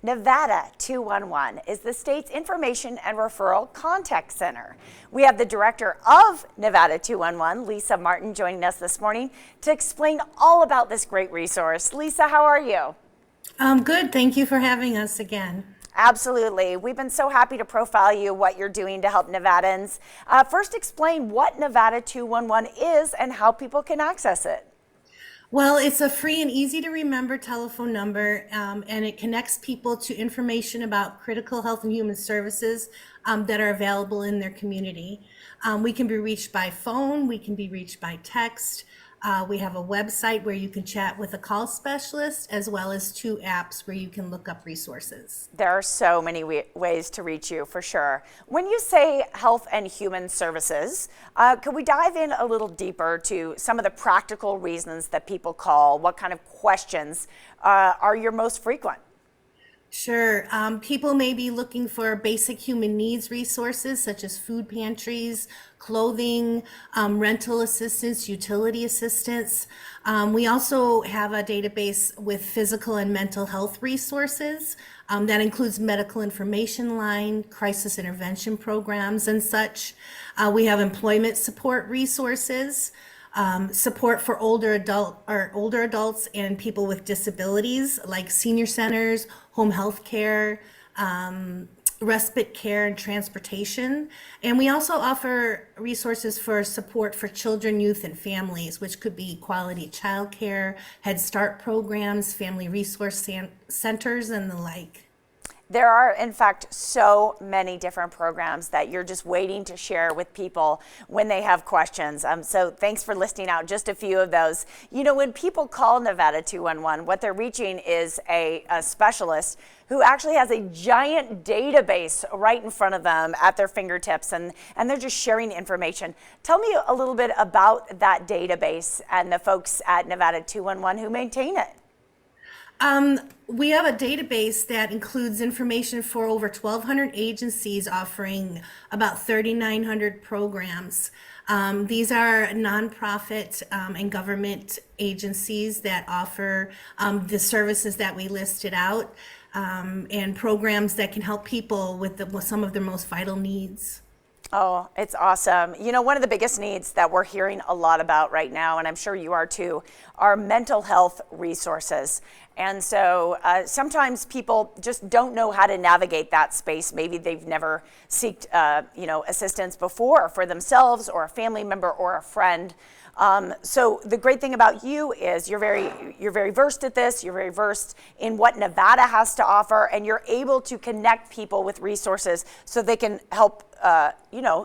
Nevada 211 is the state's information and referral contact center. We have the director of Nevada 211, Lisa Martin, joining us this morning to explain all about this great resource. Lisa, how are you? I'm good. Thank you for having us again. Absolutely. We've been so happy to profile you, what you're doing to help Nevadans. First, explain what Nevada 211 is and how people can access it. Well, it's a free and easy to remember telephone number, and it connects people to information about critical health and human services that are available in their community. We can be reached by phone, we can be reached by text. We have a website where you can chat with a call specialist, as well as 2 apps where you can look up resources. There are so many ways to reach you, for sure. When you say health and human services, could we dive in a little deeper to some of the practical reasons that people call? What kind of questions are your most frequent? Sure. People may be looking for basic human needs resources such as food pantries, clothing, rental assistance, utility assistance. We also have a database with physical and mental health resources. That includes medical information line, crisis intervention programs, and such. We have employment support resources. Support for older adults and people with disabilities, like senior centers, home health care, respite care, and transportation. And we also offer resources for support for children, youth, and families, which could be quality childcare, Head Start programs, family resource centers, and the like. There are, in fact, so many different programs that you're just waiting to share with people when they have questions. So thanks for listing out just a few of those. You know, when people call Nevada 211, what they're reaching is a specialist who actually has a giant database right in front of them at their fingertips, and they're just sharing information. Tell me a little bit about that database and the folks at Nevada 211 who maintain it. We have a database that includes information for over 1,200 agencies offering about 3,900 programs. These are nonprofit and government agencies that offer the services that we listed out, and programs that can help people with some of their most vital needs. Oh, it's awesome. You know, one of the biggest needs that we're hearing a lot about right now, and I'm sure you are too, are mental health resources. And so sometimes people just don't know how to navigate that space. Maybe they've never sought assistance before for themselves or a family member or a friend. So the great thing about you is you're very versed at this. You're very versed in what Nevada has to offer, and you're able to connect people with resources so they can help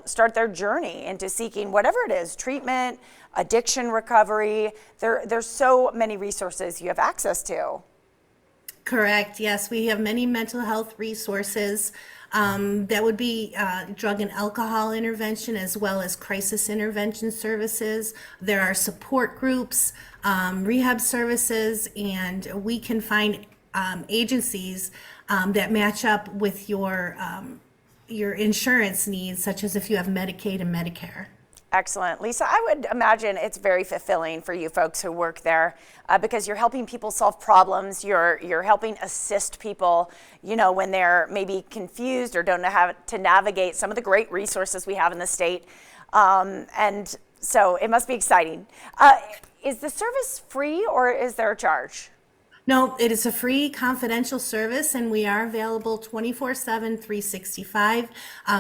start their journey into seeking whatever it is, treatment, addiction recovery. There's so many resources you have access to. Correct. Yes, we have many mental health resources. That would be drug and alcohol intervention, as well as crisis intervention services. There are support groups, rehab services, and we can find agencies that match up with your insurance needs, such as if you have Medicaid and Medicare. Excellent. Lisa, I would imagine it's very fulfilling for you folks who work there because you're helping people solve problems. You're helping assist people, when they're maybe confused or don't know how to navigate some of the great resources we have in the state. And so it must be exciting. Is the service free or is there a charge? No, it is a free confidential service, and we are available 24/7, 365.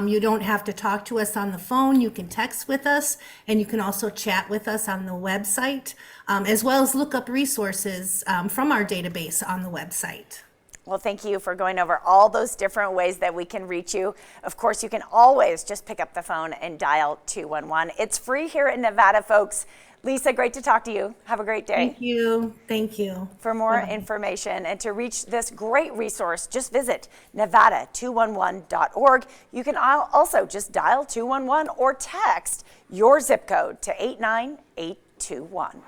You don't have to talk to us on the phone. You can text with us, and you can also chat with us on the website, as well as look up resources from our database on the website. Well, thank you for going over all those different ways that we can reach you. Of course, you can always just pick up the phone and dial 211. It's free here in Nevada, folks. Lisa, great to talk to you. Have a great day. Thank you. Thank you. For more information and to reach this great resource, just visit nevada211.org. You can also just dial 211 or text your zip code to 89821.